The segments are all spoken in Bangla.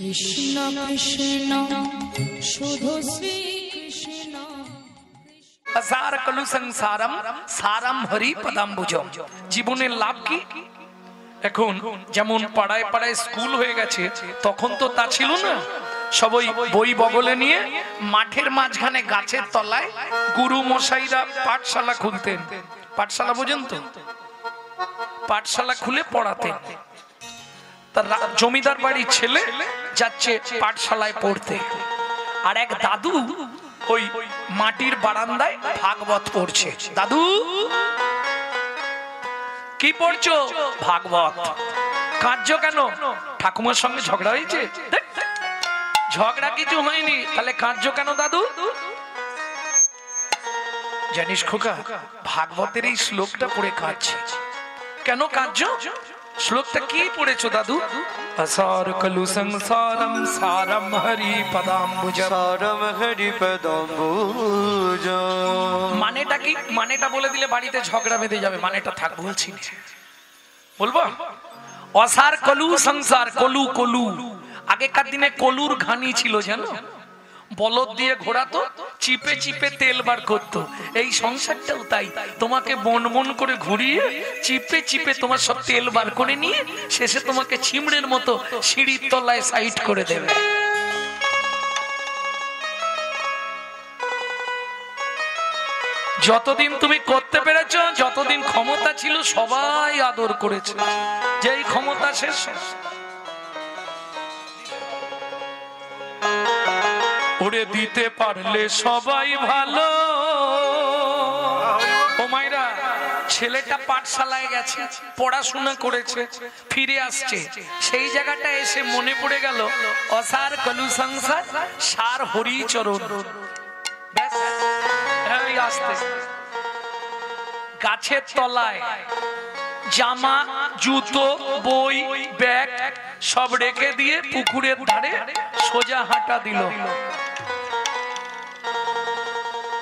কৃষ্ণ কৃষ্ণ শুধু শ্রী কৃষ্ণ। আসার কলু সংসারম সারম হরি পদাম্বুজম। জীবনের লাভ কি? এখন যেমন পাড়ায় পাড়ায় স্কুল হয়ে গেছে, তখন তো তা ছিল না। সবাই বই বগলে নিয়ে মাঠের মাঝখানে গাছের তলায় গুরু মশাইরা পাঠশালা খুলতেন। পাঠশালা বোঝেন তো? পাঠশালা খুলে পড়াতেন। তার জমিদার বাড়ির ছেলে যাচ্ছে পাঠশালায় পড়তে, আর এক দাদু ওই মাটির বারান্দায় ভাগবত পড়ছে। দাদু কি পড়ছো? ভাগবত। কাঁদছো কেন? ঠাকুমার সঙ্গে ঝগড়া হয়েছে? ঝগড়া কিছু হয়নি, তাহলে কাঁদছো কেন দাদু? জানিস খোকা, ভাগবতের এই শ্লোকটা পড়ে কাঁদছে। কেন কাঁদছো? শ্লোকটা কি পড়েছো দাদু? আসার কলু সংসারম সারম হরি পদাম্বুজম। সারম হরি পদাম্বুজম। মানেটা কি? মানেটা বলে দিলে বাড়িতে ঝগড়া বেঁধে যাবে। মানেটা থাক, বলছি না। বলবো? অসার কলু সংসার। কলু কলু, আগেকার দিনে কলুর ঘানি ছিল জানো? বলদ দিয়ে ঘোরাতো, চিপে চিপে তেল বার করতো। এই সংসারটাও তাই, তোমাকে বন বন করে ঘুরিয়ে চিপে চিপে তোমার সব তেল বার করে নিয়ে শেষে তোমাকে চিমড়ের মতো সিঁড়ির তলায় সাইড করে দেবে। যতদিন তুমি করতে পেরেছ, যতদিন ক্ষমতা ছিল সবাই আদর করেছে। যেই ক্ষমতা শেষ, ওরে দিতে পারলে সবাই ভালো। ও মাইরা, ছেলেটা পাঠশালায় গেছে, পড়াশোনা করেছে, ফিরে আসছে। সেই জায়গাটা এসে মনে পড়ে গেল অসার কলু সংসার সার হরি চরণ। আসতে গাছের তলায় জামা, জুতো, বই, ব্যাগ সব রেখে দিয়ে পুকুরের ধারে সোজা হাঁটা দিল।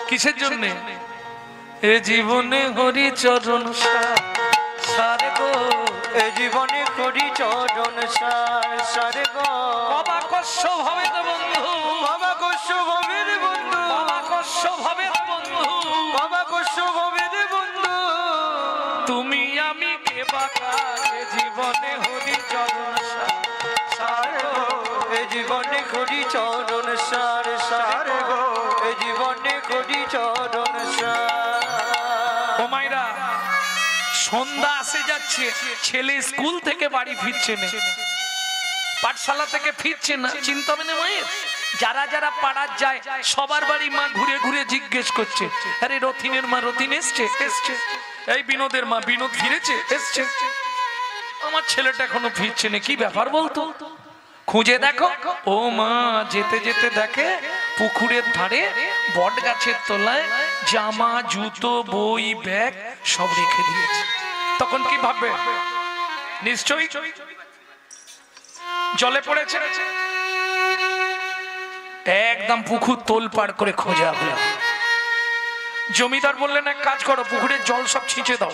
কিসের জন্য? এ জীবনে হরি চরণ সার গো, এ জীবনে হরি চরণ সার গো। বাবা কষ্ট হবে তো বন্ধু, বাবা কষ্ট হবে রে বন্ধু, বাবা কষ্ট হবে তো বন্ধু, বাবা কষ্ট হবে রে বন্ধু। তুমি আমি কে বাকা, এ জীবনে হরি চরণ সার গো, এ জীবনে হরি চরণ সার গো, এ জীবনে হরি চরণ ও মাইরা, সন্ধ্যা আসে যাচ্ছে, ছেলে স্কুল থেকে বাড়ি ফিরছে না, পাঠশালা থেকে ফিরছে না। চিন্তা হবে না মায়ের? যারা যারা পাড়ার যায় সবার বাড়ি মা ঘুরে ঘুরে জিজ্ঞেস করছে, আরে রথিনের মা রথিন এসছে? এসছে। এই বিনোদের মা বিনোদ ফিরেছে? এসছে। আমার ছেলেটা এখনো ফিরছে না, কি ব্যাপার বলতো? খুঁজে দেখো। ও মা যেতে যেতে দেখে পুকুরের ধারে বট গাছের তলায় জামা, জুতো, বই, ব্যাগ সব রেখে দিয়েছে। তখন কি ভাববে? নিশ্চয়ই জলে পড়েছে। একদম পুকুর তোল পার করে খোঁজা হলো। জমিদার বললেন এক কাজ করো, পুকুরের জল সব ছিঁচে দাও।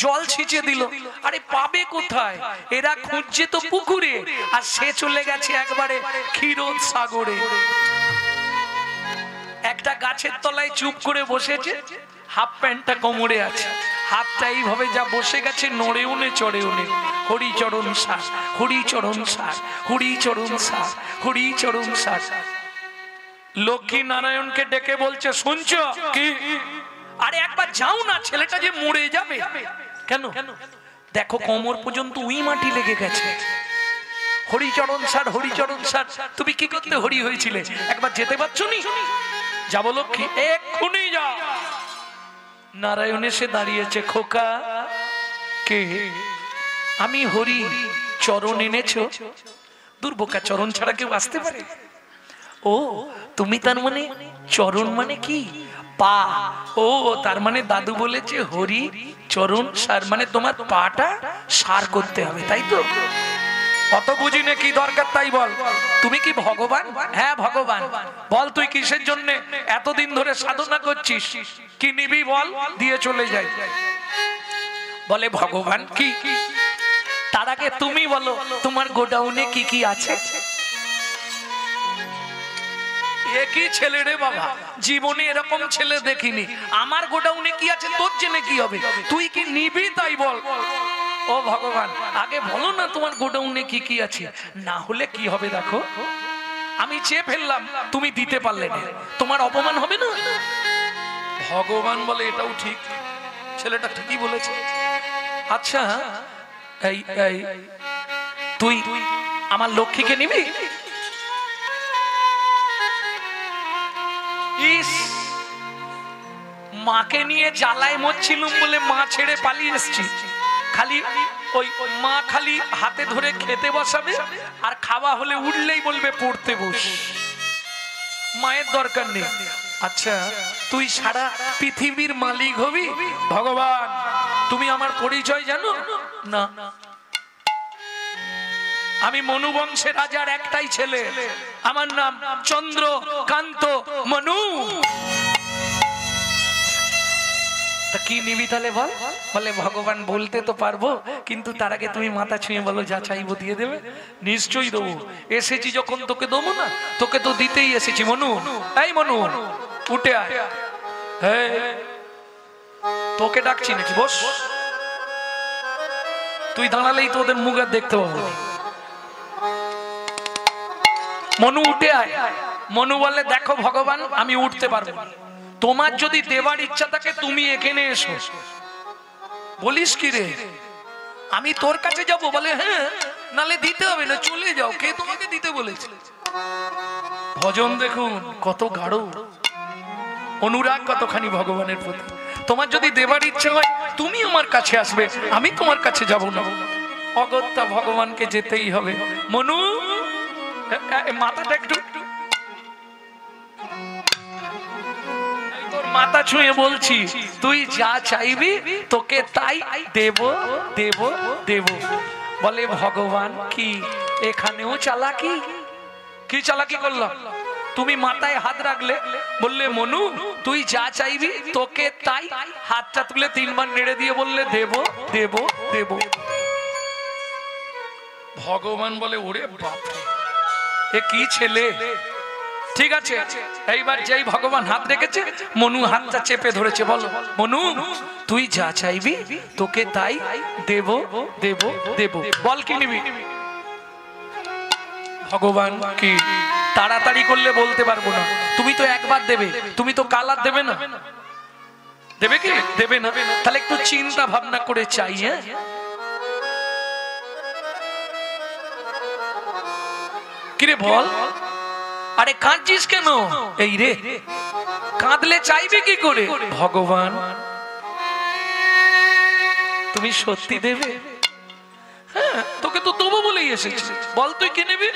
জল ছিঁচে দিল। আরে পাবে কোথায়? এরা খুঁজছে তো পুকুরে, আর সে চলে গেছে একবারে ক্ষীরোদ সাগরে। একটা গাছের তলায় চুপ করে বসেছে, হাফ প্যান্টটা কোমরে আছে, হাতটা এইভাবে যা বসে গেছে, নড়ে উনে চড়ে উনে হরিচরণ সার, হরিচরণ সার, হরিচরণ সার, হরিচরণ সার। লক্ষ্মী নারায়ণকে ডেকে বলছে, শুনছো কি? আরে একবার যাও না, ছেলেটা যে মরে যাবে। কেন? দেখো কোমর পর্যন্ত উই মাটি লেগে গেছে। হরিচরণ সার, হরিচরণ সার। তুমি কি করতে হরি হয়েছিলে? একবার যেতে পারছো নি? যাবো লক্ষ্মী, এক্ষুনি যাও। নারায়ণ এসে দাঁড়িয়েছে। খোকা কে? আমি হরি। চরণ এনেছো? দুর্বোকা, চরণ ছাড়া কেউ আসতে পারে? ও তুমি তার মানে চরণ মানে কি? পা। ও তার মানে দাদু বলেছে হরি চরণ সার, মানে তোমার পাটা সার করতে হবে, তাই তো? অত বুঝি না, কি দরকার তাই বল। তুমি কি ভগবান? হ্যাঁ ভগবান। বল তুই কিসের জন্য এতদিন ধরে সাধনা করছিস? কি নিবি বল, দিয়ে চলে যাই। বলে ভগবান কি? তার আগে তুমি বলো তোমার গোডাউনে কি কি আছে? একই ছেলে রে বাবা, জীবনে এরকম ছেলে দেখিনি। আমার গোডাউনে কি আছে তোর জেনে কি হবে? তুই কি নিবি তাই বল। ও ভগবান, আগে বলো না তোমার গোডাউনে কি কি আছে, না হলে কি হবে দেখো। আমি চেয়ে ফেললাম, তুমি দিতে পারলে না, তোমার অপমান হবে না? ভগবান বলে এটাও ঠিক, ছেলেটা ঠিকই বলেছে। আচ্ছা এই এই তুই আমার লক্ষ্মীকে নিবি? ইস, মাকে নিয়ে জ্বালায় মরছিলুম বলে মা ছেড়ে পালিয়ে এসছি। খালি ওই মা খালি হাতে ধরে খেতে বসাবে, আর খাওয়া হলে উঠলেই বলবে পড়তে বস। মায়ের দরকার নেই। আচ্ছা তুই সারা পৃথিবীর মালিক হবি? ভগবান তুমি আমার পরিচয় জানো না? আমি মনু বংশের রাজার একটাই ছেলে, আমার নাম চন্দ্রকান্ত মনু। তা কি নিবি তাহলে বল? বলে ভগবান বলতে তো পারবো, কিন্তু তার আগে তুমি মাথা ছুঁয়ে বলো যা চাইবো দিয়ে দেবে। নিশ্চয়ই দেবো, এসেছি যখন তোকে দেবো না? তোকে তো দিতেই এসেছি মনু। এই মনু উঠে আয়। হ্যাঁ তোকে ডাকছি নাকি, বস। তুই দাঁড়ালেই তো ওদের মুখ আর দেখতে পাবো। মনু উঠে আয়। মনু বলে দেখো ভগবান আমি উঠতে পারবো না, তোমার যদি দেবার ইচ্ছা থাকে তুমি এখানে এসো। বলিস কি রে, আমি তোর কাছে যাব? বলে হ্যাঁ, নালে দিতে হবে না, চলে যাও। কে তোমাকে দিতে বলেছে? ভজন দেখুন কত গাঢ়, অনুরাগ কতখানি ভগবানের প্রতি। তোমার যদি দেবার ইচ্ছা হয় তুমি আমার কাছে আসবে, আমি তোমার কাছে যাব না। অগত্যা ভগবানকে যেতেই হবে। মনু মাথাটা একটু, তোর মাথা ছুঁয়ে বলছি তুই যা চাইবি তোকে তাই দেব দেব দেব। বলে ভগবান কি এখানেও চালাকি? কি চালাকি করলাম? তুমি মাথায় হাত রাখলে, বললে মনু তুই যা চাইবি তোকে তাই, হাতটা তুলে 3 বার নেড়ে দিয়ে বললে দেব দেব দেব। ভগবান বলে ওরে বাপ, এ কি ছেলে। ঠিক আছে, এইবার যেই ভগবান হাত রেখেছে মনু হাতটা চেপে ধরেছে। বলো মনু তুই যা চাইবি তোকে তাই দেব দেব দেব। বল কি নিবি? ভগবান কি তাড়াতাড়ি করলে বলতে পারবো না, তুমি তো একবার দেবে, তুমি তো কাল আর দেবে না। দেবে কি? দেবে না। তাহলে একটু চিন্তা ভাবনা করে চাই। হ্যাঁ কিরে বল, আরে কাঁদছিস কেন? এই রে কাঁদলে চাইবে কি করে? ভগবান তুমি সত্যি দেবে? হ্যাঁ তোকে তো দেবো বলেই এসেছি, বল তুই কে নেবে?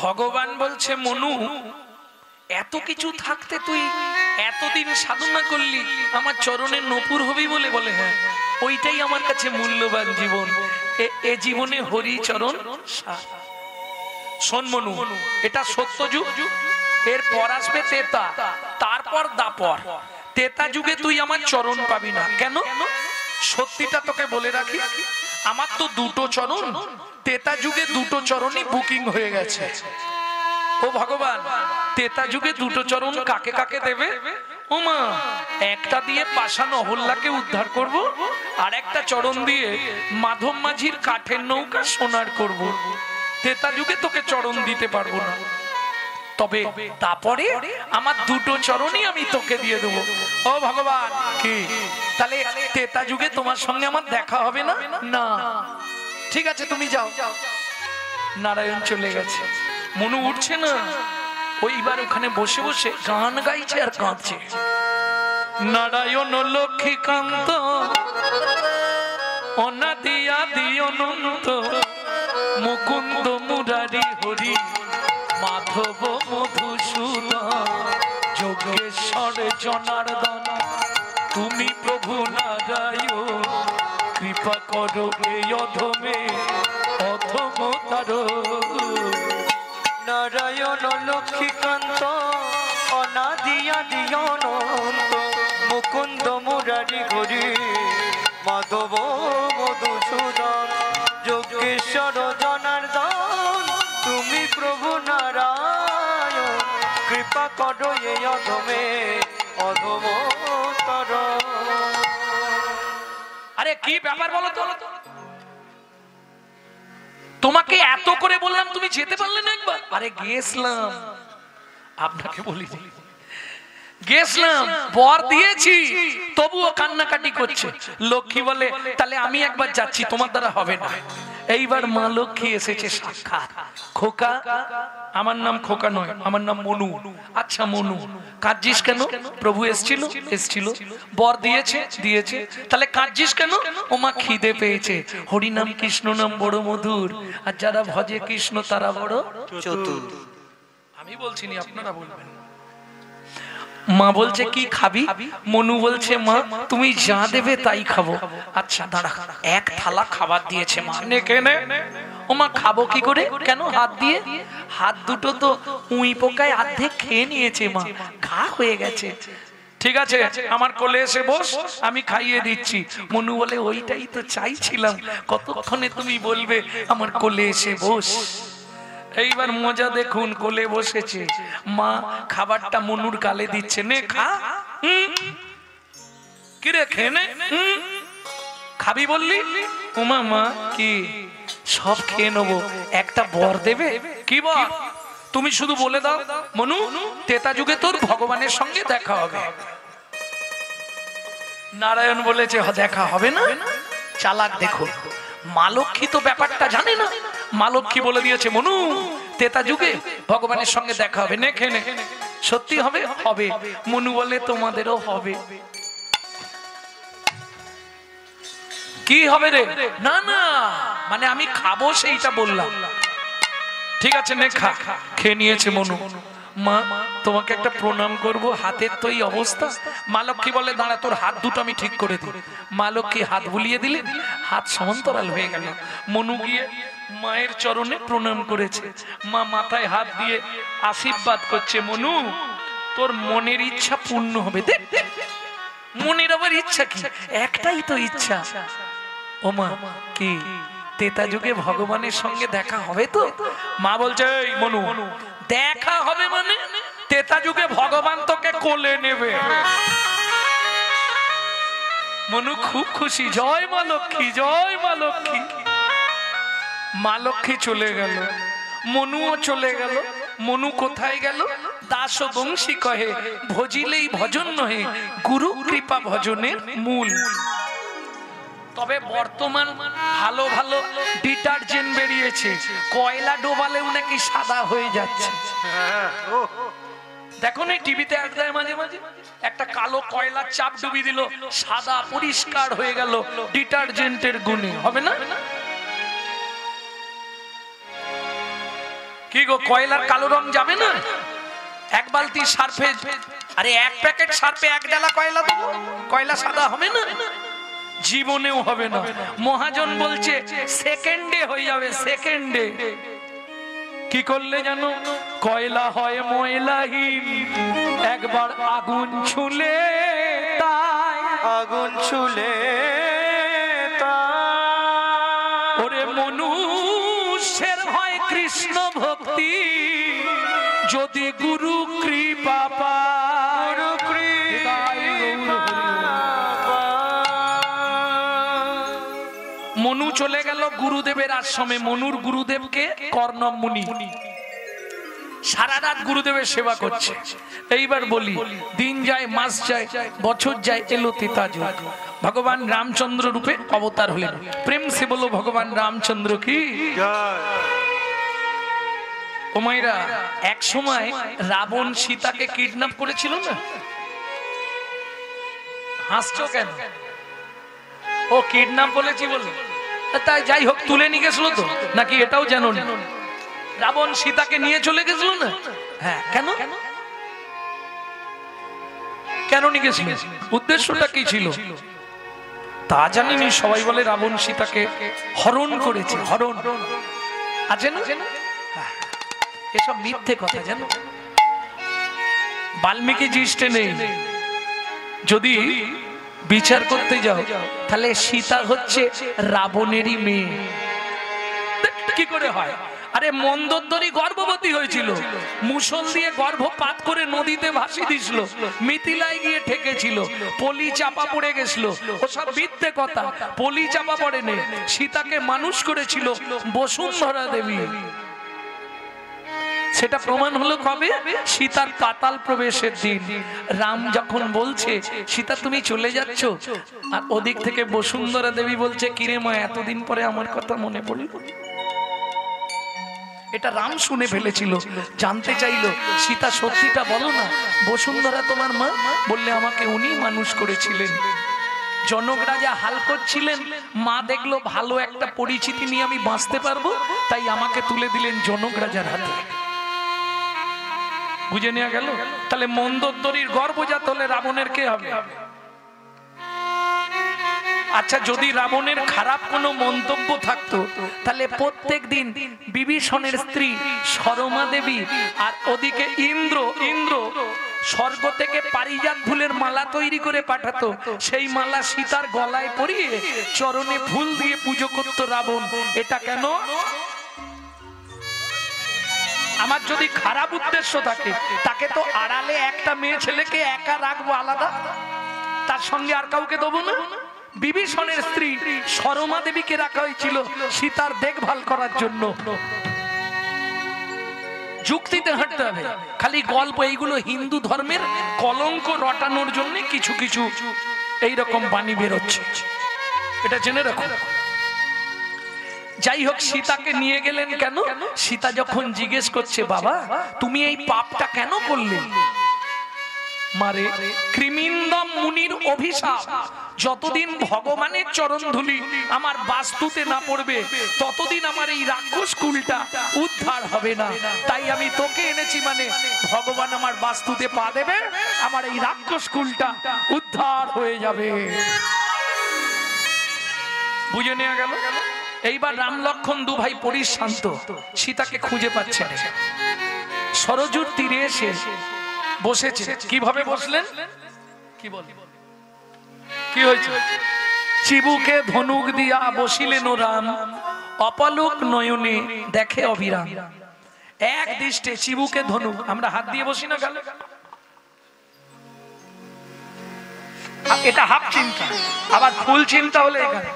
ভগবান বলছে মনু এত কিছু থাকতে তুই এতদিন সাধনা করলি, আমার চরণের নপুর হবি বলে? বলে হ্যাঁ, ওইটাই আমার কাছে মূল্যবান জীবন। এ জীবনে হরি চরণ। শোন মনু, এটা সত্য যুগ, এরপর আসবে তেতা, তারপর দাপর। তেতা যুগে তুই আমার চরণ পাবি না। কেন? সত্যিটা তোকে বলে রাখি, আমার তো 2টো চরণ, তেতা যুগে 2টো চরণই বুকিং হয়ে গেছে। ও ভগবান তেতা যুগে 2টো চরণ কাকে কাকে দেবে? ও মা, একটা দিয়ে পাষাণ অহল্যাকে উদ্ধার করব, আর একটা চরণ দিয়ে মাধব মাঝির কাঠের নৌকা সোনার করব। তেতা যুগে তোকে চরণ দিতে পারবো না, তবে তারপরে আমার 2টো চরণই আমি তোকে দিয়ে দেবো। ও ভগবান কি তাহলে তেতা যুগে তোমার সঙ্গে আমার দেখা হবে না? না ঠিক আছে তুমি যাও। নারায়ণ চলে গেছে, মনু উঠছে না। ওইবার ওখানে বসে বসে গান গাইছে আর কাঁদছে। নারায়ণ লক্ষ্মীকান্ত অনাদি আদি অনন্ত, মুকুন্দ মুরারি হরি মাধব মধুসূদন, যোগেশ্বর জনার্দন তুমি প্রভু নারায়ণ, কৃপা করো এই অধমে অধমতার। নারায়ণ লক্ষ্মীকান্ত অনাদি আদি অনন্ত, মুকুন্দ মুরারি হরি মাধব মধুসূদন, প্রভু নারায়ণ কৃপা করো এই অধমে অধমতর। আরে কি ব্যাপার বলো তো, তোমাকে এত করে বললাম তুমি যেতে পারলে না একবার? আরে গেছিলাম, আপনাকে বলি গেছিলাম, বর দিয়েছি, তবুও কান্নাকাটি করছে। লক্ষ্মী বলে তাহলে আমি একবার যাচ্ছি, তোমার দ্বারা হবে না। এইবার মা লক্ষ্মী এসেছে সাক্ষাৎ। খোকা, আমার নাম খোকা নয়, আমার নাম মনু। আচ্ছা মনু, কাঁদছিস কেন? প্রভু এসেছিল, এসেছিল, বর দিয়েছে, দিয়েছে, তাহলে কাঁদছিস কেন? ও মা খিদে পেয়েছে। হরি নাম কৃষ্ণ নাম বড় মধুর, আর যারা ভজে কৃষ্ণ তারা বড় চতুর। আমি বলছি নি, আপনারা বলবেন। মা বলছে কি খাবি? মনু বলছে মা তুমি যা দেবে তাই খাবো। আচ্ছা দাঁড়া, এক থালা খাবার দিয়েছে মা, নে খেয়ে নে। ও মা খাবো কি করে? কেন? হাত দিয়ে। হাত দুটো তো উই পোকায় অর্ধেক খেয়ে নিয়েছে মা, ঘা হয়ে গেছে। ঠিক আছে আমার কোলে এসে বস, আমি খাইয়ে দিচ্ছি। মনু বলে ওইটাই তো চাইছিলাম, কতক্ষণে তুমি বলবে আমার কোলে এসে বস। এইবার মজা দেখুন, কোলে বসেছে মা, খাবারটা মনুর গালে দিচ্ছে, নে খা। কিরে খেয়ে নে, খাবি বললি? ওমা মা কি সব খেয়ে নেবো, একটা বর দেবে? কি বর? তুমি শুধু বলে দাও মনু তেতা যুগে তোর ভগবানের সঙ্গে দেখা হবে। নারায়ণ বলেছে দেখা হবে না। চালাক দেখো, মা লক্ষ্মী তো ব্যাপারটা জানে না। মা লক্ষ্মী বলে দিয়েছে মনু তেতা যুগে ভগবানের সঙ্গে দেখা হবে, নে খেয়ে নে। সত্যি হবে? হবে। মনু বলে তোমাদেরও হবে। কি হবে রে? না না, মানে আমি খাবো সেইটা বললাম। ঠিক আছে নে খা। খেয়ে নিয়েছে মনু। মা তোমাকে একটা প্রণাম করব, হাতের তো এই অবস্থা। মা লক্ষ্মী বলে দাঁড়া, তোর হাত দুটো আমি ঠিক করে দিই। মা লক্ষ্মী হাত বুলিয়ে দিলেন, হাত সমান্তরাল হয়ে গেল। মনু গিয়ে মায়ের চরণে প্রণাম করেছে। মা মাথায় হাত দিয়ে আশীর্বাদ করছে, মনু তোর মনের ইচ্ছা পূর্ণ হবে। দেখ মনের আবার ইচ্ছা কি? একটাই তো ইচ্ছা। ও মা কি তেতা যুগে ভগবানের সঙ্গে দেখা হবে তো? মা বলছে এই মনু দেখা হবে মানে তেতা যুগে ভগবান তোকে কোলে নেবে। মনু খুব খুশি, জয় মা লক্ষ্মী, জয় মা লক্ষ্মী। মা লক্ষ্মী চলে গেল, মনুও চলে গেল। মনু কোথায় গেল? দাস বংশী কহে ভজিলেই ভজন নহে, গুরু কৃপা ভজনের মূল। তবে বর্তমান ভালো ভালো ডিটারজেন্ট বেরিয়েছে, কয়লা ডোবালেও নাকি সাদা হয়ে যাচ্ছে। দেখো না টিভিতে অ্যাড দেয় মাঝে মাঝে, একটা কালো কয়লার চাপ ডুবি দিল, সাদা পরিষ্কার হয়ে গেল ডিটারজেন্টের গুণে। হবে না? কি গো কয়লার কালো রং যাবে না? এক বালতি সার্ফে, আরে এক প্যাকেট সার্ফে এক ডালা কয়লা দেবো, কয়লা সাদা হবে না? জীবনেও হবে না। মহাজন বলছে সেকেন্ডে হয়ে যাবে, সেকেন্ডে। কি করলে জানো? কয়লা হয় ময়লাহীন, একবার আগুন ছুলে তাই, আগুন ছুলে ওরে মনুষ্যের হয় কৃষ্ণ ভক্তি, যদি গুরু কৃপা পায়। গুরু কৃপা। মনু চলে গেল গুরুদেবের আশ্রমে। মনুর গুরুদেবকে কর্ণব মুনি, সারা রাত গুরুদেবের সেবা করছে। এইবার বলি দিন যায়, মাস যায়, বছর যায়, এলো তেতা যুগ। ভগবান রামচন্দ্র রূপে অবতার হলেন। প্রেম সে বলো ভগবান রামচন্দ্র কি। ও মায়েরা, এক সময় রাবণ সীতাকে কিডন্যাপ করেছিল না? হাসছো কেন? ও কিডন্যাপ বলেছি বলে তাই, যাই হোক তুলে নিয়ে গেছিল তো নাকি এটাও জানো না? রাবণ সীতাকে নিয়ে চলে গেছিল না? হ্যাঁ, কেন কেন নিয়ে গেছিল? উদ্দেশ্যটা কি ছিল তা জানিনি। সবাই বলে রাবণ সীতাকে হরণ করেছে। হরণ আছে না? এসব মিথ্যে কথা জানো। বাল্মীকি জিষ্টে নেই। যদি বিচার করতে যাও তাহলে সীতা হচ্ছে রাবণেরই মেয়ে। কি করে হয়? আরে মন্দোদরী গর্ভবতী হয়েছিল, মুসল দিয়ে গর্ভপাত করে নদীতে ভাসিয়ে দিছিল, মিথিলায় গিয়ে ঠেকেছিল, পলি চাপা পড়ে গেছিল। ওসব মিথ্যে কথা, পলি চাপা পড়েনি। সীতাকে মানুষ করেছিল বসুন্ধরা দেবী। সেটা প্রমাণ হলো কবে? সীতার পাতাল প্রবেশের দিন। রাম যখন বলছে সীতা তুমি চলে যাচ্ছ, আর ওদিক থেকে বসুন্ধরা দেবী বলছে কিরে মা এতদিন পরে আমার কথা মনে পড়ল। এটা রাম শুনে ফেলেছিল, জানতে চাইলো সীতা সত্যিটা বলো না, বসুন্ধরা তোমার মা? বললে আমাকে উনি মানুষ করেছিলেন। জনক রাজা হাল করছিলেন, মা দেখলো ভালো একটা পরিচিতি নিয়ে আমি বাঁচতে পারবো, তাই আমাকে তুলে দিলেন জনক রাজার হাতে। বুঝে নেওয়া গেল? তাহলে মন্দোদরীর গর্ভজাত হলে রাবণের কে হবে? আচ্ছা, যদি রাবণের খারাপ কোনো মন্তব্য থাকতো, তাহলে প্রত্যেক দিন বিভীষণের স্ত্রী সরমা দেবী আর ওদিকে ইন্দ্র স্বর্গ থেকে পারিজাত ফুলের মালা তৈরি করে পাঠাতো, সেই মালা সীতার গলায় পরিয়ে চরণে ফুল দিয়ে পুজো করতো রাবণ। এটা কেন? আমার যদি খারাপ উদ্দেশ্য থাকে, তাকে তো আড়ালে একটা মেয়ে ছেলেকে একা রাখবো আলাদা, তার সঙ্গে আর কাউকে দেবো না। বিভীষণের স্ত্রী সরমা দেবীকে রাখা হয়েছিল সীতার দেখভাল করার জন্য। যুক্তিতে হাঁটতে হবে, খালি গল্প এইগুলো হিন্দু ধর্মের কলঙ্ক রটানোর জন্য কিছু কিছু এইরকম বাণী বেরোচ্ছে, এটা জেনে রাখো। যাই হোক, সীতাকে নিয়ে গেলেন কেন? সীতা যখন জিজ্ঞেস করছে বাবা তুমি এই পাপটা কেন করলে? মারে কৃমিন্দম মুনির অভিশাপ, যতদিন ভগবানের চরণ ধুলি আমার বাস্তুতে না পড়বে ততদিন আমার এই রাক্ষস কুলটা উদ্ধার হবে না। তাই আমি তোকে এনেছি, মানে ভগবান আমার বাস্তুতে পা দেবে, আমার এই রাক্ষস কুলটা উদ্ধার হয়ে যাবে। বুঝে নেওয়া গেল? এইবার রাম লক্ষণ দু ভাই পরিশান্ত, সীতাকে খুঁজে পাচ্ছে না। সরজুর তীরে এসে বসেছে। কিভাবে বসলেন? কি বল, কি হয়েছে? চিবুকে ধনুক দিয়া বসিলেন রাম, অপলোক নয়নে দেখে অবিরাম। এক দৃষ্টে চিবুকে ধনুক, আমরা হাত দিয়ে বসি না গালে, এটা হাফ চিন্তা, আবার ফুল চিন্তা হলে এখানে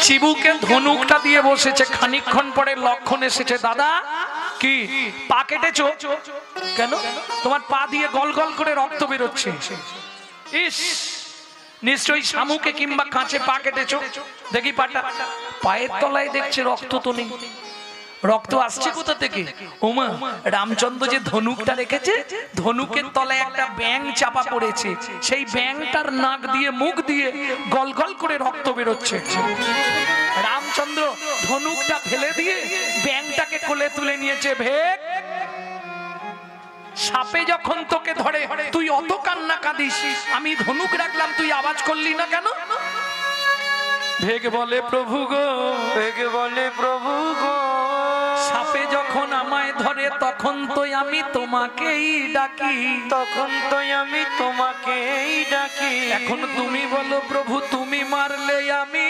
চিবুকে ধনুকটা দিয়ে বসেছে। খানিকক্ষণ পরে লক্ষণ এসেছে, দাদা কি পা কেটেছো কেন? তোমার পা দিয়ে গল গল করে রক্ত বেরোচ্ছে। ইস, নিশ্চয়ই শামুকে কিংবা কাঁচে পা কেটেছো। দেখি পাটা, পায়ের তলায় দেখছে রক্ত তো নেই। রক্ত আসছে কোথা থেকে? ওমা, রামচন্দ্র যে ধনুকটা রেখেছে, ধনুকের তলায় একটা ব্যাঙ চাপা পড়েছে, সেই ব্যাঙটার নাক দিয়ে মুখ দিয়ে গল গল করে রক্ত বেরোচ্ছে। রামচন্দ্র ধনুকটা ফেলে দিয়ে ব্যাঙটাকে কোলে তুলে নিয়েছে। ভেক, সাপে যখন তোকে ধরে তুই অত কান্না কাঁদিস, আমি ধনুক রাখলাম তুই আওয়াজ করলি না কেন? ভেগ বলে প্রভু গো, ভেগ বলে প্রভু গো, সাপে যখন আমায় ধরে তখন তো আমি তোমাকেই ডাকি, তখন তো আমি তোমাকেই ডাকি। এখন তুমি বলো প্রভু তুমি মারলে আমি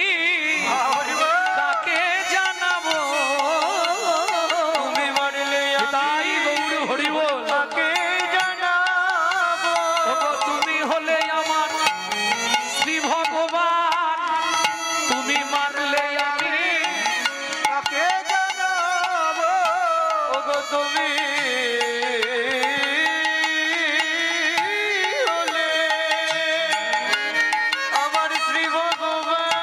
তাকে জানাবো, তুমি মারলে তাই গৌর হরি বল তাকে জানাবো। তুমি হলে আমার শ্রী ভগবান, তুমি মারলে আমি তাকে জানাবো। ওগো তুমি হলে আমার শ্রী ভগবান,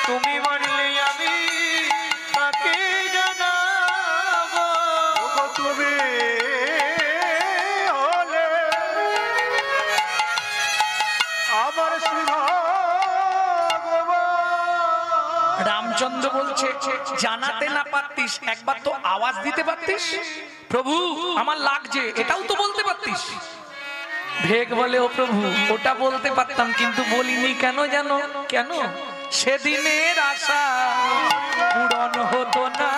তুমি মারলে আমি তাকে জানাবো। ওগো তুমি হলে আমার শ্রী ভগবান। রামচন্দ্র বলছে জানাতে না পারতিস, একবার তো আওয়াজ দিতে পারতিস, প্রভু আমার লাগছে, এটাও তো বলতে পারতিস। ভেগ বলে ও প্রভু ওটা বলতে পারতাম, কিন্তু বলিনি কেন জানো? কেন? সেদিনের আশা পূরণ হতো না,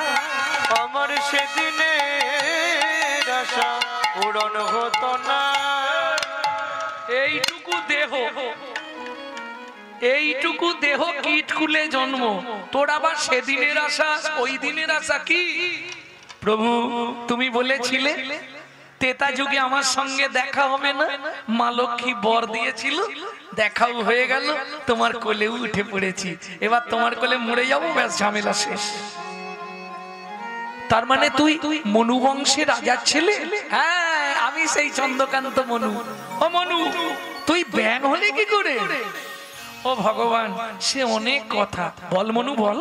আমার সেদিনের আশা পূরণ হতো না। এইটুকু দেহ, এইটুকু দেহ কীট কুলে জন্ম, তোর আবার সেদিনের আশা ওই দিনের আশা কি? প্রভু তুমি বলেছিলে তেতা যুগে আমার সঙ্গে দেখা হবে না, মা লক্ষ্মী বর দিয়েছিল, দেখাও হয়ে গেল, তোমার কোলেও উঠে পড়েছি, এবার তোমার কোলে মরে যাবো, ব্যাস ঝামেলা শেষ। তার মানে তুই মনু বংশের রাজার ছেলে? হ্যাঁ, আমি সেই চন্দ্রকান্ত মনু। ও মনু, তুই ব্যাং হলে কি করে? ও ভগবান, সে অনেক কথা, বল মনু বল,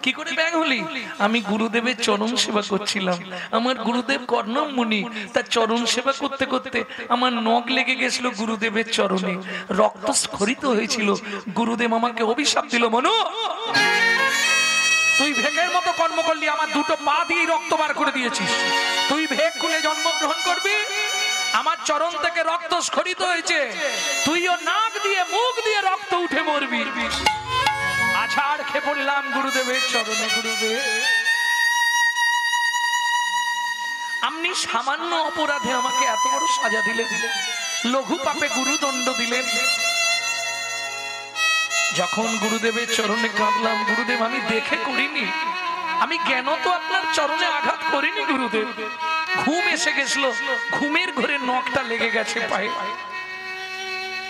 কি করে ব্যাং হলি? আমি গুরুদেবের চরণ সেবা করছিলাম, আমার গুরুদেব কর্ণম মুনি, তার চরণ সেবা করতে করতে আমার নখ লেগে গেছিল গুরুদেবের চরণে, রক্ত স্খলিত হয়েছিল, গুরুদেব আমাকে অভিশাপ দিল, মনু তুই ভেগের মতো কর্ম করলি, আমার দুটো পা দিয়ে রক্ত বার করে দিয়েছিস, তুই ভেগ খুলে জন্মগ্রহণ করবি, আমার চরণ থেকে রক্ত স্খলিত হয়েছে, তুইও নাক দিয়ে মুখ দিয়ে রক্ত উঠে মরবি। আছাড় খেয়ে পড়লাম গুরুদেবের চরণে। গুরুদেব, আপনি সামান্য অপরাধে আমাকে এত বড় সাজা দিলেন, লঘু পাপে গুরুদণ্ড দিলেন। যখন গুরুদেবের চরণে কাঁদলাম, গুরুদেব আমি দেখে করিনি, আমি জ্ঞান তো আপনার চরণে আঘাত করিনি গুরুদেব, ঘুম এসে গেছিল, ঘুমের ঘরে নখটা লেগে গেছে পায়ে।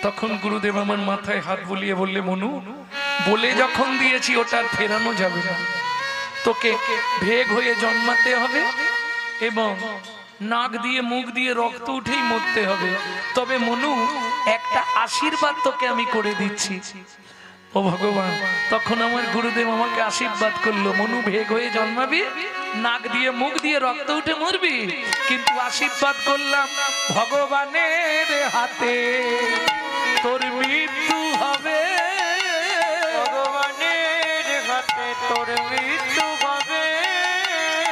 তখন গুরুদেব আমার মাথায় হাত বুলিয়ে বললে, মনু বলে যখন দিয়েছি ওটা ফেরানো যাবে না, তোকে ভেগ হয়ে জন্মাতে হবে এবং নাক দিয়ে মুখ দিয়ে রক্ত উঠেই মরতে হবে। তবে মনু একটা আশীর্বাদ তোকে আমি করে দিচ্ছি। ও ভগবান, তখন আমার গুরুদেব আমাকে আশীর্বাদ করলো, মনু ভেগ হয়ে জন্মাবি, নাক দিয়ে মুখ দিয়ে রক্ত উঠে মরবি, কিন্তু আশীর্বাদ করলাম ভগবানের হাতে তোর মৃত্যু হবে, ভগবানের হাতে তোর মৃত্যু হবে।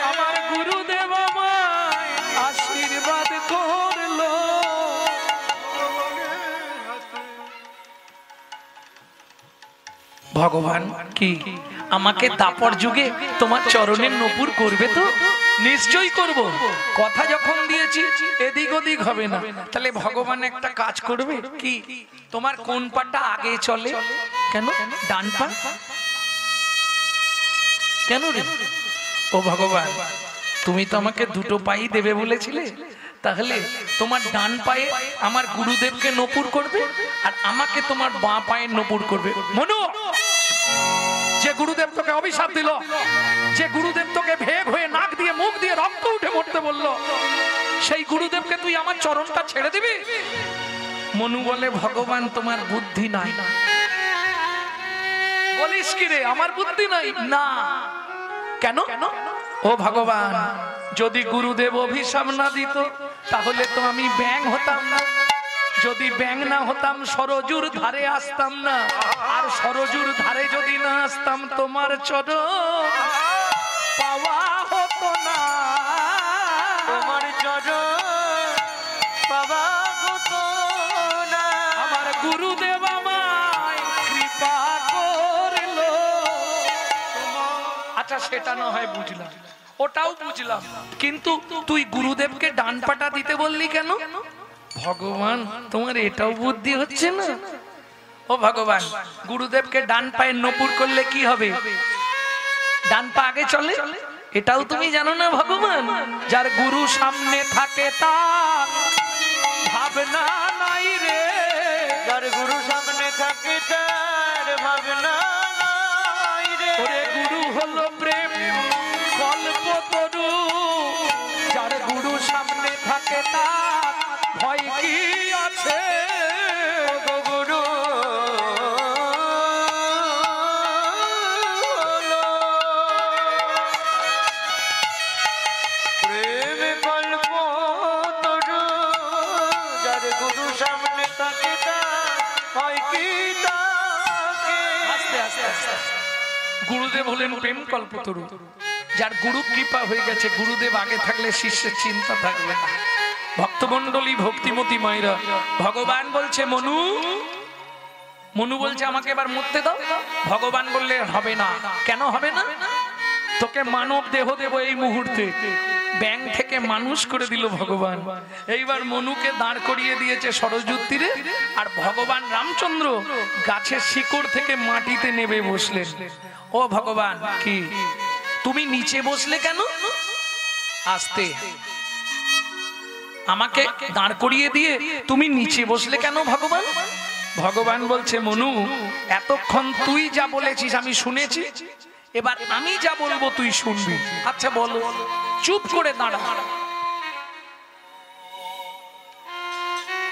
আমার গুরুদেব আমায় আশীর্বাদ করলো। ভগবান কি আমাকে দাপর যুগে তোমার চরণের নপুর করবে তো? নিশ্চয়ই করব, কথা যখন দিয়েছি এদিক ওদিক হবে না। তাহলে ভগবান একটা কাজ করবে কি, তোমার কোন পাটা আগে চলে? কেন ডান পা? কেন রে? ও ভগবান, তুমি তো আমাকে দুটো পাই দেবে বলেছিলে, তাহলে তোমার ডান পায়ে আমার গুরুদেবকে নপুর করবে আর আমাকে তোমার বাঁ পায়ে নপুর করবে। মনু, যে গুরুদেব তোকে অভিশাপ দিল, যে গুরুদেব তোকে ভেগ হয়ে নাক দিয়ে মুখ দিয়ে রক্ত উঠে মরতে বললো, সেই গুরুদেবকে তুই আমার চরণটা ছেড়ে দিবি? মনু বলে, ভগবান তোমার বুদ্ধি নাই। বলিস কি রে, আমার বুদ্ধি নাই? না। কেন? ও ভগবান, যদি গুরুদেব অভিশাপ না দিত তাহলে তো আমি ব্যাং হতাম না, যদি ব্যাং না হতাম সরজুর ধারে আসতাম না, আর সরজুর ধারে যদি না আসতাম তোমার চরণ পাওয়া হতো না, তোমার চরণ পাওয়া হতো না। আমার গুরুদেব আমায় কৃপা করলো। আচ্ছা সেটা না হয় বুঝলাম, ওটাও বুঝলাম, কিন্তু তুই গুরুদেবকে ডান পাটা দিতে বললি কেন? ভগবান, তোমার এটাও বুদ্ধি হচ্ছে না? ও ভগবান, গুরুদেবকে ডান পায়ের নপুর করলে কি হবে? ডান পা আগে চলে, এটাও তুমি জানো না ভগবান? যার গুরু সামনে থাকে তার ভাবনা নাই রে, যার গুরু সামনে থাকে তার ভাবনা নাই রে। ওরে গুরু হলো প্রেম কল্পতরু, যার গুরু সামনে থাকে তার ভয় কি আছে? ওগো গুরু হলো প্রেম কল্পতরু, যার গুরু সামনে থাকে তার হয় কি তাকে। আস্তে আস্তে আস্তে। গুরুদেব হলেন প্রেম কল্পতরু, যার গুরু কৃপা হয়ে গেছে, গুরুদেব আগে থাকলে শিষ্যের চিন্তা থাকবে না। ভক্তমণ্ডলী, ভক্তিমতী মায়েরা, ভগবান বলছে মনু, মনু বলছে আমাকে এবার মরতে দাও। ভগবান বললে হবে না। কেন হবে না? তোকে মানব দেহ দেব এই মুহূর্তে, ব্যাং থেকে মানুষ করে দিল ভগবান। এইবার মনুকে দাঁড় করিয়ে দিয়েছে সরযূর তীরে, আর ভগবান রামচন্দ্র গাছের শিকড় থেকে মাটিতে নেমে বসলেন। ও ভগবান, কি তুমি নিচে বসলে কেন? আস্তে, আমাকে দাঁড় করিয়ে দিয়ে তুমি নিচে বসলে কেন ভগবান? ভগবান বলছে, মনু, এতক্ষণ তুই যা বলেছিস আমি শুনেছি, এবার আমি যা বলবো তুই শুনবি। আচ্ছা বলো। চুপ করে দাঁড়া।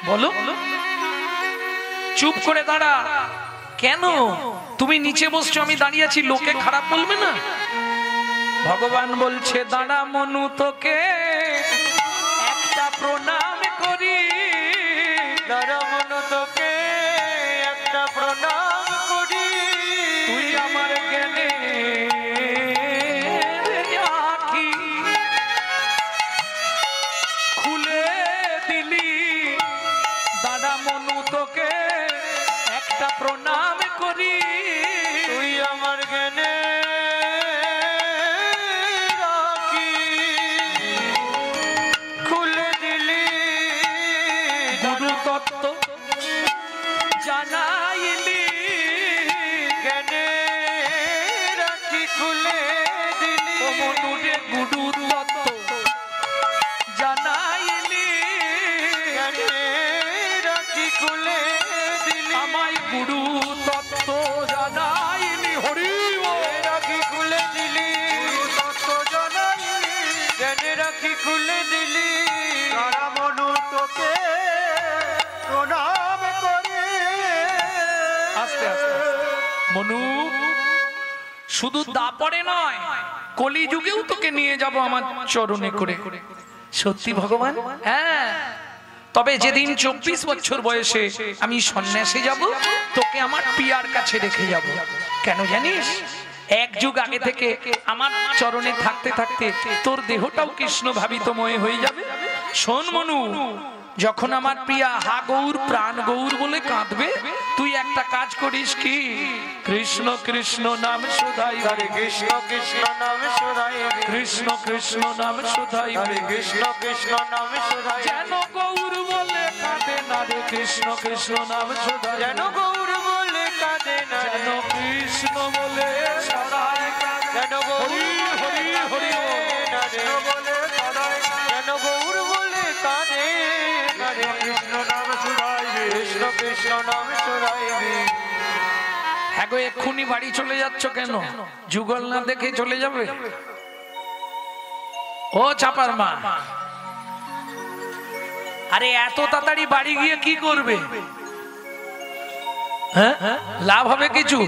বলো, চুপ করে দাঁড়া। কেন? তুমি নিচে বসছো, আমি দাঁড়িয়ে আছি, লোকে খারাপ বলবে না? ভগবান বলছে, দাঁড়া মনু, তোকে একটা প্রণাম করি। দাঁড়া মনু, তোকে একটা প্রণাম করি। তুই আমার জ্ঞানে আঁখি খুলে দিলি। দাঁড়া মনু, তোকে একটা প্রণাম করি। তুই আমার জ্ঞানে তত্ত্ব জানাইলি। জ্ঞানে রাখি খুলে দিলি। মনুরে গুরু তত্ত্ব জানাইলি। জ্ঞানে রাখি খুলে দিলি। আমায় গুরু তত্ত্ব জানাইলি। হরি রাখি খুলে দিলি। গুরু তত্ত্ব জানাইলি। জ্ঞানে রাখি খুলে দিলি। তারা মনু, তোকে প্রণাম করে। আস্তে আস্তে। মনু, শুধু দাপরে নয়, কলিযুগেও তোকে নিয়ে যাব আমার চরণে করে। সত্যি ভগবান? হ্যাঁ। তবে যেদিন 24 বছর বয়সে আমি সন্ন্যাসে যাব, তোকে আমার পিয়ার কাছে রেখে যাব। কেন জানিস? এক যুগ আগে থেকে আমার চরণে থাকতে থাকতে তোর দেহটাও কৃষ্ণ ভাবিতময় হয়ে যাবে। শোন মনু, যখন আমার প্রিয়া হা গৌর প্রাণ গৌর বলে কাঁদবে, তুই একটা কাজ করিস, কি? কৃষ্ণ কৃষ্ণ নাম শুধাই। হরে কৃষ্ণ কৃষ্ণ নাম শুধাই। কৃষ্ণ কৃষ্ণ নাম শুধাই। হরে কৃষ্ণ কৃষ্ণ নাম শুধাই। যেন গৌর বলে কাঁদে না রে। কৃষ্ণ কৃষ্ণ নাম শুধাই। যেন গৌর বলে কাঁদে না। যেন কৃষ্ণ বলে সদাই কাঁদে। যেন গৌর হরি হরি বলে সদাই। যেন গৌর বলে কাঁদে না রে। কৃষ্ণ নাম শুধাইবে। কৃষ্ণ কৃষ্ণ নাম শুধাইবে। হ্যাঁ গো, এক্ষুনি বাড়ি চলে যাচ্ছ কেন? যুগল না দেখে চলে যাবে? ও চাপার মা, আরে এত তাড়াতাড়ি বাড়ি গিয়ে কি করবে? হ্যাঁ, লাভ হবে কিছু?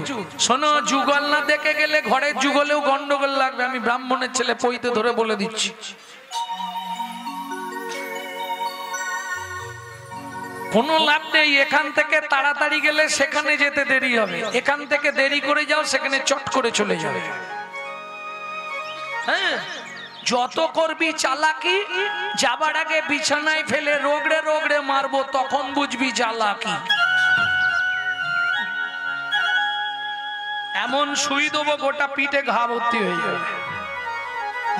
শোনো, যুগল না দেখে গেলে ঘরের যুগলেও গন্ডগোল লাগবে। আমি ব্রাহ্মণের ছেলে, পইতে ধরে বলে দিচ্ছি। কোনো লাভ নেই। এখান থেকে তাড়াতাড়ি গেলে সেখানে যেতে দেরি হবে, এখান থেকে দেরি করে যাও, সেখানে চট করে চলে যাবে। হ্যাঁ, যত করবি চালাকি, যাবার আগে বিছানায় ফেলে রোগড়ে রোগড়ে মারবো, তখন বুঝবি চালাকি। এমন শুই দেবো গোটা পিঠে ঘা ভর্তি হয়ে যাবে,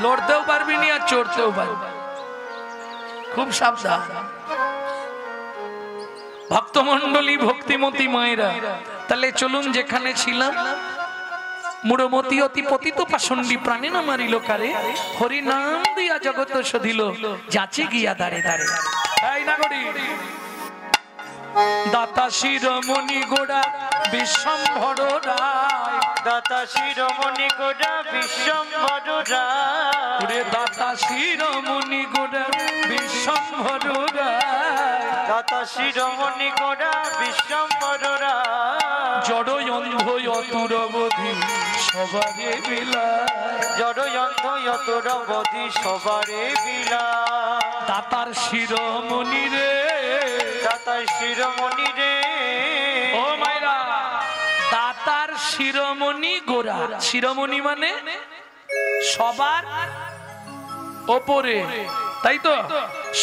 লড়তেও পারবি না আর চড়তেও পারবি। খুব সাবধান। ভক্তমন্ডলী, ভক্তিমতী মায়েরা, তাহলে চলুন যেখানে ছিলাম। মুড়মতি অতি পতিত পাষণ্ডী প্রাণে না মারিল কারে, হরি নাম দিয়া জগৎ সধিল, যাচে গিয়া দাঁড়ে দাঁড়ে। এই নাগরী, দাতা শিরোমণি গোড়া বিশ্বম্ভর রায়। দাতা শিরোমণি গোড়া বিশ্বম্ভর রায়। ওরে দাতা শিরোমণি গোড়া বিশ্বম্ভর রায়। দাতা শিরোমণি গোড়া বিশ্বম্ভর রায়। জড় অন্ধ অতুর অবধি সবারে বিলা। জড় অন্ধ অতুর অবধি সবারে বিলা। দাতার শিরোমণি রে, দাতার শিরোমণি রে। ও মায়েরা, দাতার শিরোমণি গোরা। শিরোমণি মানে সবার ওপরে, তাই তো?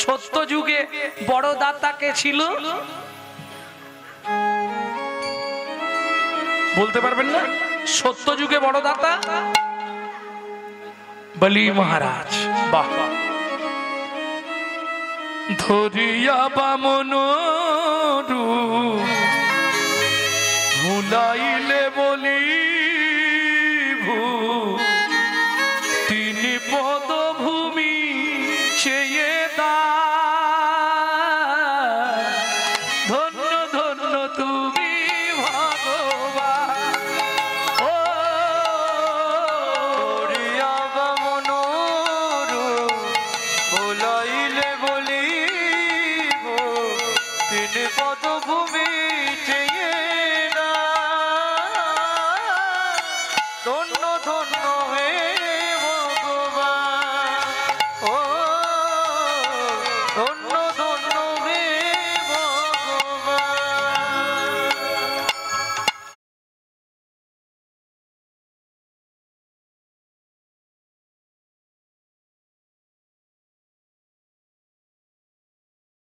সত্য যুগে বড় দাতা কে ছিল বলতে পারবেন না? সত্য যুগে বড় দাতা বলি মহারাজ। বাহ, ধরিয়া বামন রূপ ভুলাইলে বলি তিনি পদভূমি চেয়ে দা ধন্য ধন্য তুমি ভগবান ও হরিয়া বামন রূপ ভুলাইলে বলিব তিনি পদভূমি